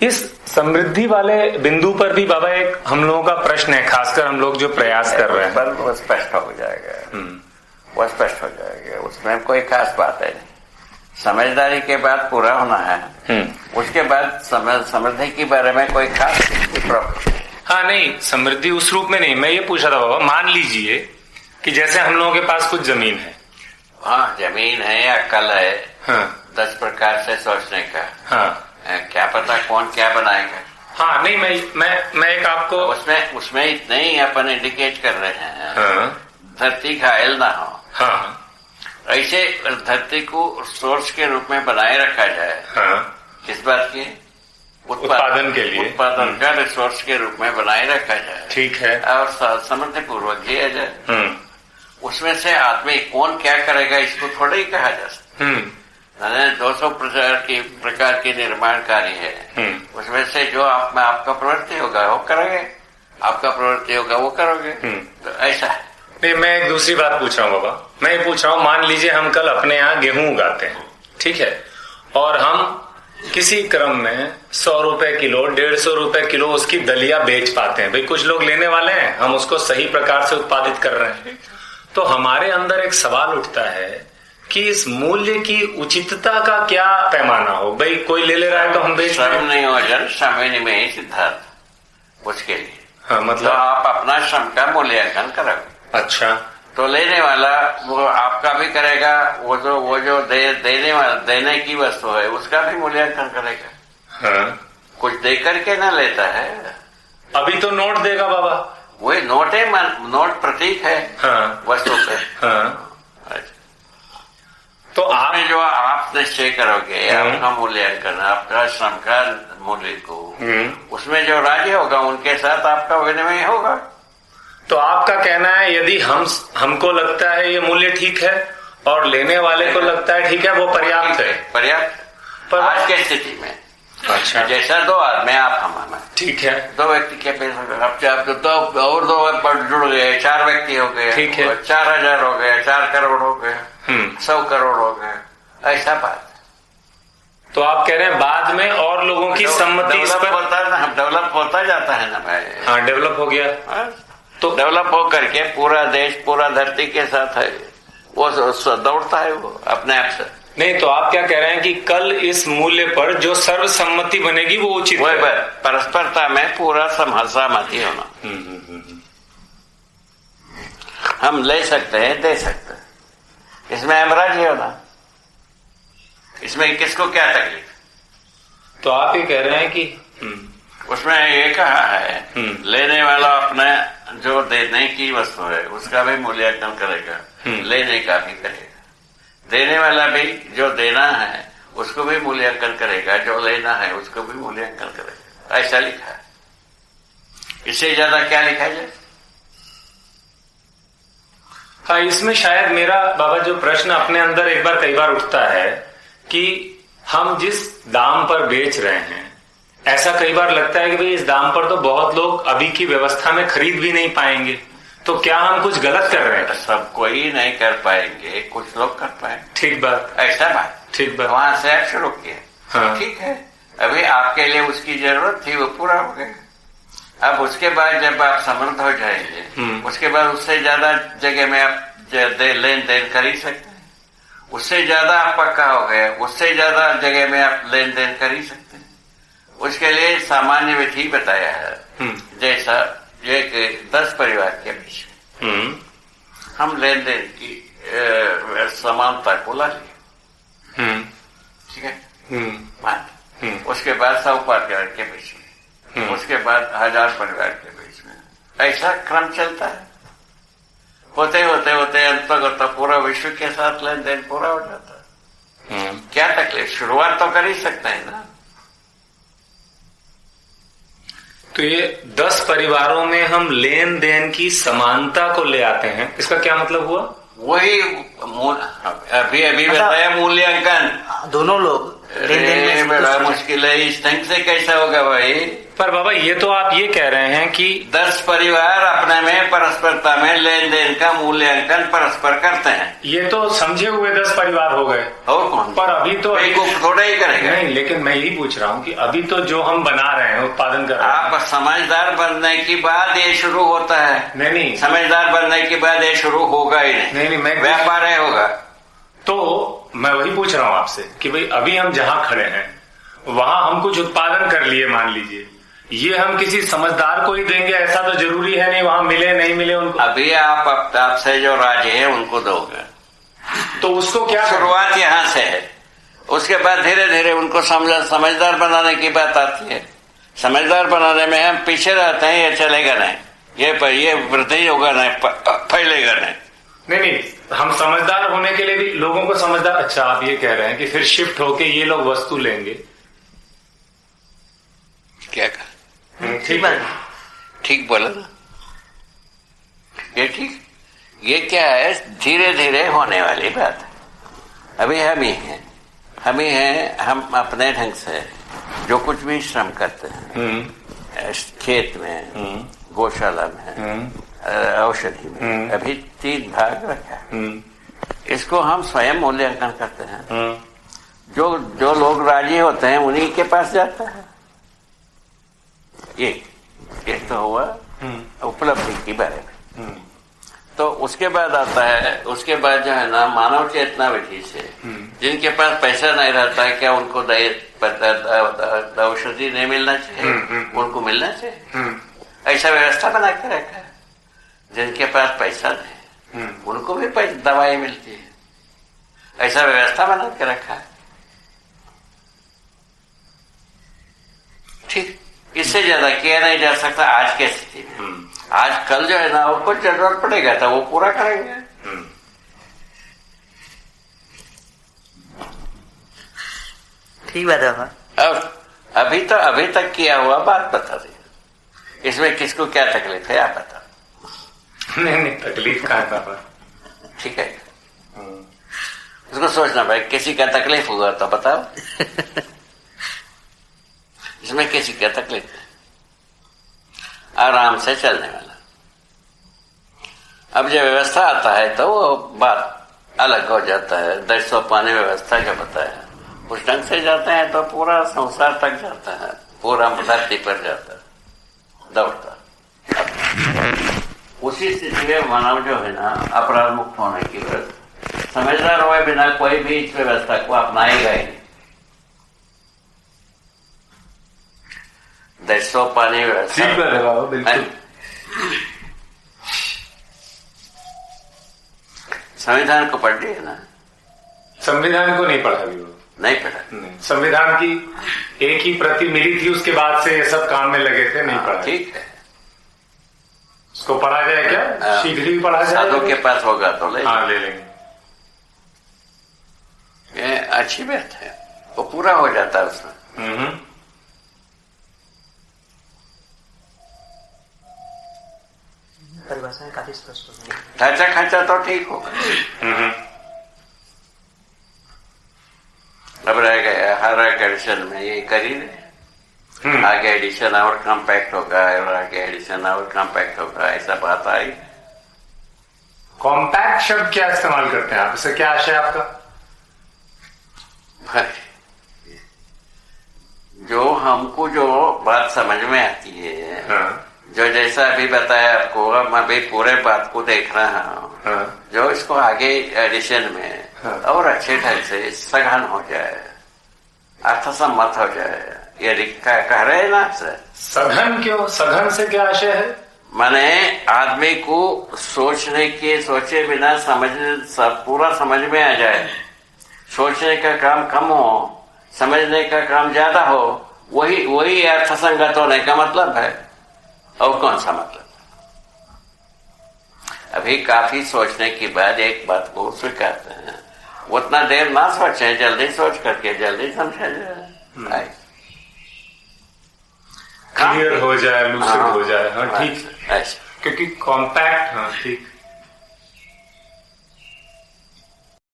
इस समृद्धि वाले बिंदु पर भी बाबा एक हम लोगों का प्रश्न है, खासकर हम लोग जो प्रयास कर रहे हैं। वो स्पष्ट हो जाएगा, वो स्पष्ट हो जाएगा, उसमें कोई खास बात है नहीं। समझदारी के बाद पूरा होना है, उसके बाद समृद्धि के बारे में कोई खास प्रॉब्लम। हाँ नहीं, समृद्धि उस रूप में नहीं, मैं ये पूछा था बाबा, मान लीजिए कि जैसे हम लोगों के पास कुछ जमीन है। हाँ, जमीन है, अक्ल है, हाँ 10 प्रकार से सोचने का। हाँ, क्या पता कौन क्या बनाएगा। हाँ नहीं, मैं एक आपको उसमें इतने ही अपन इंडिकेट कर रहे हैं। हाँ धरती घायल ना हो। हाँ ऐसे धरती को सोर्स के रूप में बनाए रखा जाए। हाँ, किस बात की? उत्पादन के लिए, उत्पादन का रिसोर्स के रूप में बनाए रखा जाए। ठीक है। और समृद्धि पूर्वक जिया जाए। उसमें से आदमी कौन क्या करेगा इसको थोड़ा ही कहा जा सकता। 200 प्रकार की निर्माण कार्य है, उसमें से जो आपका प्रवृत्ति होगा वो करोगे, आपका प्रवृत्ति होगा वो करोगे। तो ऐसा है। नहीं, मैं एक दूसरी बात पूछ रहा हूँ बाबा, मैं ये पूछ रहा हूँ, मान लीजिए हम कल अपने यहाँ गेहूं उगाते हैं, ठीक है, और हम किसी क्रम में 100 रुपए किलो, 150 रुपए किलो उसकी दलिया बेच पाते हैं। भाई कुछ लोग लेने वाले हैं, हम उसको सही प्रकार से उत्पादित कर रहे हैं, तो हमारे अंदर एक सवाल उठता है कि इस मूल्य की उचितता का क्या पैमाना हो। भाई कोई ले रहा है तो हम बेच रहे हैं। श्रम नहीं हो जन श्रम में ही सिद्धार्थ उसके लिए। हाँ मतलब तो आप अपना श्रम का मूल्यांकन करोगे। अच्छा, तो लेने वाला वो आपका भी करेगा, वो जो देने की वस्तु है उसका भी मूल्यांकन करेगा। हाँ, कुछ दे करके ना लेता है। अभी तो नोट देगा बाबा, वही नोट है, नोट प्रतीक है। हाँ वस्तु पे। हाँ, तो आप जो आप निश्चय करोगे, आपका मूल्यांकन, आपका श्रम का मूल्य को, उसमें जो राज्य होगा उनके साथ आपका विनिमय होगा। तो आपका कहना है यदि हमको लगता है ये मूल्य ठीक है और लेने वाले को लगता है ठीक है, वो पर्याप्त है। पर्याप्त आज की स्थिति में। अच्छा, जैसा 2 आदमी आप हम ठीक है, 2 व्यक्ति के पैसे, अब तो और 2 जुड़ गए, 4 व्यक्ति हो गए, ठीक है, 4000 हो गए, 4 करोड़ हो गए, 100 करोड़ हो गए, ऐसा बात। तो आप कह रहे हैं बाद में और लोगों की सम्मति इस पर डेवलप होता जाता है ना भाई। हाँ, डेवलप हो गया। तो डेवलप हो करके पूरा देश, पूरा धरती के साथ है, वो दौड़ता है वो अपने आप से। नहीं, तो आप क्या कह रहे हैं कि कल इस मूल्य पर जो सर्वसम्मति बनेगी वो उचित है। परस्परता में पूरा सहमति होना। हम ले सकते हैं, दे सकते हैं, इसमें एमराजी होना, इसमें किसको क्या तकलीफ। तो आप ये कह रहे हैं कि उसमें ये कहा है लेने वाला अपने जो देने की वस्तु है उसका भी मूल्यांकन करेगा, लेने का भी करेगा, देने वाला भी जो देना है उसको भी मूल्यांकन करेगा, जो लेना है उसको भी मूल्यांकन करेगा। ऐसा लिखा है, इससे ज्यादा क्या लिखा जाए। हाँ, इसमें शायद मेरा बाबा जो प्रश्न अपने अंदर एक बार कई बार उठता है कि हम जिस दाम पर बेच रहे हैं, ऐसा कई बार लगता है कि भाई इस दाम पर तो बहुत लोग अभी की व्यवस्था में खरीद भी नहीं पाएंगे, तो क्या हम कुछ गलत कर रहे हैं। सब कोई नहीं कर पाएंगे, कुछ लोग कर पाएंगे। ठीक बात, ऐसा बात, ठीक बात। वहां से आप शुरू किए। हाँ, ठीक है, अभी आपके लिए उसकी जरूरत थी, वो पूरा हो गया। अब उसके बाद जब आप समृद्ध हो जाएंगे, उसके बाद उससे ज्यादा जगह में आप लेन देन कर ही सकते हैं। उससे ज्यादा आप पक्का हो गए, उससे ज्यादा जगह में आप लेन देन कर ही सकते हैं। उसके लिए सामान्य विधि बताया है, जैसा एक 10 परिवार के बीच में हम लेन देन की समानता को ला लिए। ठीक है, उसके बाद 100 परिवार के बीच में, उसके बाद 1000 परिवार के बीच में, ऐसा क्रम चलता है। होते होते होते अंततः पूरा विश्व के साथ लेन देन पूरा हो जाता है। क्या तकलीफ, शुरुआत तो कर ही सकते हैं ना। तो ये 10 परिवारों में हम लेन देन की समानता को ले आते हैं, इसका क्या मतलब हुआ? वही अभी बताया मूल्यांकन। दोनों लोग लेन देन में बड़ा मुश्किल है, इस ढंग से कैसा होगा भाई। पर बाबा ये तो आप ये कह रहे हैं कि 10 परिवार अपने में परस्परता में लेन देन का मूल्यांकन परस्पर करते हैं। ये तो समझे हुए 10 परिवार हो गए, और कौन? पर अभी तो थोड़ा ही करेगा। नहीं, लेकिन मैं यही पूछ रहा हूँ कि अभी तो जो हम बना रहे हैं, उत्पादन कर रहे हैं, आप समझदार बनने की बात ये शुरू होता है। नहीं, समझदार बनने की बात ये शुरू होगा ही नहीं, मैं व्यापार है होगा। तो मैं वही पूछ रहा हूँ आपसे कि भाई अभी हम जहाँ खड़े हैं वहां हम कुछ उत्पादन कर लिए, मान लीजिए, ये हम किसी समझदार को ही देंगे ऐसा तो जरूरी है नहीं, वहां मिले नहीं मिले उनको। अभी आपसे जो राज्य है उनको दोगे, तो उसको क्या शुरुआत यहाँ से है। उसके बाद धीरे धीरे उनको समझदार बनाने की बात आती है। समझदार बनाने में हम पीछे रहते हैं, ये चलेगा नहीं, ये वृद्धि होगा नहीं, फैलेगा नहीं, हम समझदार होने के लिए भी लोगों को समझदार। अच्छा, आप ये कह रहे हैं कि फिर शिफ्ट होके ये लोग वस्तु लेंगे, क्या कहा? ठीक है, ठीक बोला ना, ये ठीक। ये क्या है, धीरे धीरे होने वाली बात है। अभी हम ही हैं, हम अपने ढंग से जो कुछ भी श्रम करते हैं, खेत में, गौशाला में, औषधि में, अभी 3 भाग रखा है। इसको हम स्वयं मूल्यांकन करते हैं। जो लोग राजी होते हैं उन्हीं के पास जाता है। एक तो हुआ उपलब्धि के बारे में। तो उसके बाद आता है, उसके बाद जो है ना, मानव चेतना विधि से जिनके पास पैसा नहीं रहता है, क्या उनको औषधि नहीं मिलना चाहिए? उनको मिलना चाहिए। ऐसा व्यवस्था बना के रखा है। जिनके पास पैसा नहीं उनको भी दवाई मिलती है, ऐसा व्यवस्था बना के रखा है। ठीक, इससे ज्यादा किया नहीं जा सकता आज के स्थिति में। आज कल जो है ना, वो कुछ जरूरत पड़ेगा तो वो पूरा करेंगे। ठीक बात है। अब अभी तक किया हुआ बात बता दी, इसमें किसको क्या तकलीफ है आप बताओ। नहीं, तकलीफ कहाँ था? ठीक है, इसको सोचना भाई, किसी का तकलीफ हुआ तो बताओ। इसमें किसी का तकलीफ है, आराम से चलने वाला। अब जब व्यवस्था आता है तो वो बात अलग हो जाता है। 150 पानी व्यवस्था जो बताया, उस ढंग से जाते हैं तो पूरा संसार तक जाता है, पूरा धरती पर जाता है, दौड़ता। उसी स्थिति में मानव जो है ना, अपराध मुक्त होने की व्यवस्था, समझदार हुए बिना कोई भी इस व्यवस्था को अपनाएगा ही नहीं। 150 पानी व्यवस्था, ठीक है बाबा, बिल्कुल। संविधान को पढ़ लिया ना? संविधान को नहीं पढ़ा अभी, नहीं पढ़ा। संविधान की एक ही प्रति मिली थी, उसके बाद से ये सब काम में लगे थे, नहीं पढ़ा। ठीक है, उसको पढ़ा जाए क्या? शीघ्र ही पढ़ा जाए, साधु के पास होगा तो ले लेंगे। ये अच्छी बात है, वो पूरा हो जाता है उसमें। परिभाषाएं काफी स्पष्ट हो गई। खर्चा तो ठीक होगा। अब रह गया हर एक एडिशन में ये कर ही रहे, आगे एडिशन और कॉम्पैक्ट होगा, और आगे एडिशन और कॉम्पैक्ट होगा, ऐसा बात आई। कॉम्पैक्ट शब्द क्या इस्तेमाल करते हैं आप? इससे क्या आशय आपका? जो हमको जो बात समझ में आती है, जो जैसा अभी बताया आपको, अब मैं भी पूरे बात को देख रहा हूँ, जो इसको आगे एडिशन में और अच्छे ढंग से सघन हो जाए, अर्थसम्मत हो जाए, ये कह रहे हैं ना आपसे। सघन क्यों? सघन से क्या आशय है? माने आदमी को सोचे बिना पूरा समझ में आ जाए। सोचने का काम कम हो, समझने का काम ज्यादा हो, वही अर्थसंगत होने का मतलब है। और कौन सा मतलब? अभी काफी सोचने के बाद एक बात को स्वीकारते हैं, उतना देर ना सोचे, जल्दी सोच करके जल्दी समझा जाए, क्लियर हो जाए, लूसिड हो जाए। हाँ, ठीक है, ऐसा। क्योंकि कॉम्पैक्ट, हाँ ठीक।